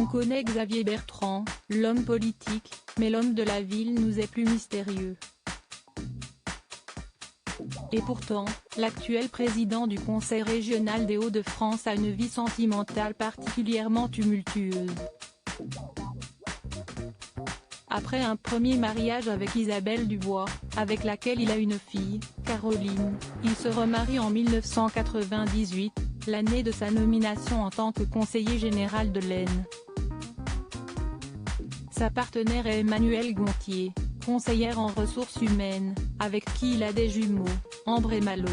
On connaît Xavier Bertrand, l'homme politique, mais l'homme de la ville nous est plus mystérieux. Et pourtant, l'actuel président du Conseil régional des Hauts-de-France a une vie sentimentale particulièrement tumultueuse. Après un premier mariage avec Isabelle Dubois, avec laquelle il a une fille, Caroline, il se remarie en 1998, l'année de sa nomination en tant que conseiller général de l'Aisne. Sa partenaire est Emmanuelle Gontier, conseillère en ressources humaines, avec qui il a des jumeaux, Ambre et Malo.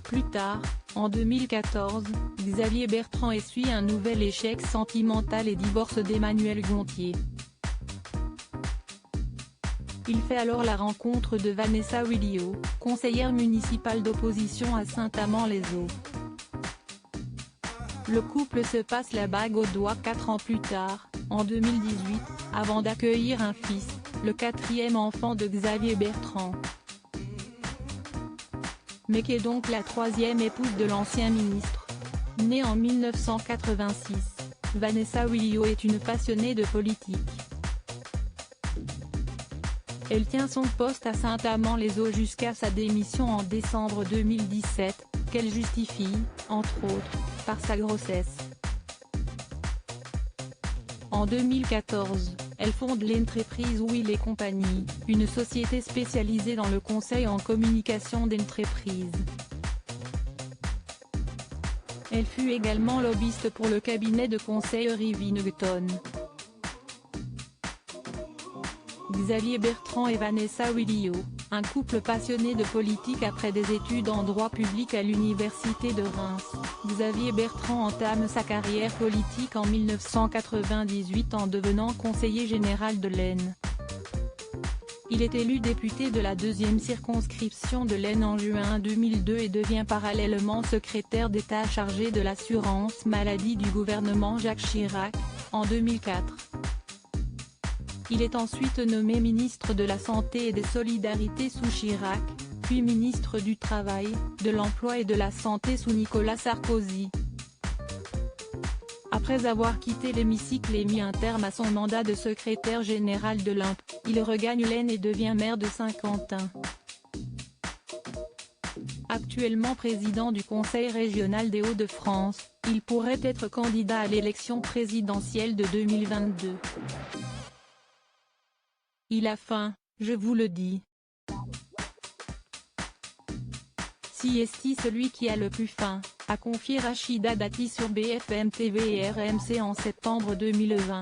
Plus tard, en 2014, Xavier Bertrand essuie un nouvel échec sentimental et divorce d'Emmanuelle Gontier. Il fait alors la rencontre de Vanessa Williot, conseillère municipale d'opposition à Saint-Amand-les-Eaux. Le couple se passe la bague au doigt 4 ans plus tard, en 2018, avant d'accueillir un fils, le 4e enfant de Xavier Bertrand. Mais qu'est donc la 3e épouse de l'ancien ministre? Née en 1986, Vanessa Williot est une passionnée de politique. Elle tient son poste à Saint-Amand-les-Eaux jusqu'à sa démission en décembre 2017, qu'elle justifie, entre autres, par sa grossesse. En 2014, elle fonde l'entreprise Will & Compagnie, une société spécialisée dans le conseil en communication d'entreprise. Elle fut également lobbyiste pour le cabinet de conseil Rivington. Xavier Bertrand et Vanessa Williot, un couple passionné de politique après des études en droit public à l'université de Reims. Xavier Bertrand entame sa carrière politique en 1998 en devenant conseiller général de l'Aisne. Il est élu député de la 2e circonscription de l'Aisne en juin 2002 et devient parallèlement secrétaire d'État chargé de l'assurance maladie du gouvernement Jacques Chirac, en 2004. Il est ensuite nommé ministre de la Santé et des Solidarités sous Chirac, puis ministre du Travail, de l'Emploi et de la Santé sous Nicolas Sarkozy. Après avoir quitté l'hémicycle et mis un terme à son mandat de secrétaire général de l'Imp, il regagne l'Aisne et devient maire de Saint-Quentin. Actuellement président du Conseil régional des Hauts-de-France, il pourrait être candidat à l'élection présidentielle de 2022. Il a faim, je vous le dis. Si est-il celui qui a le plus faim, a confié Rachida Dati sur BFM TV et RMC en septembre 2020.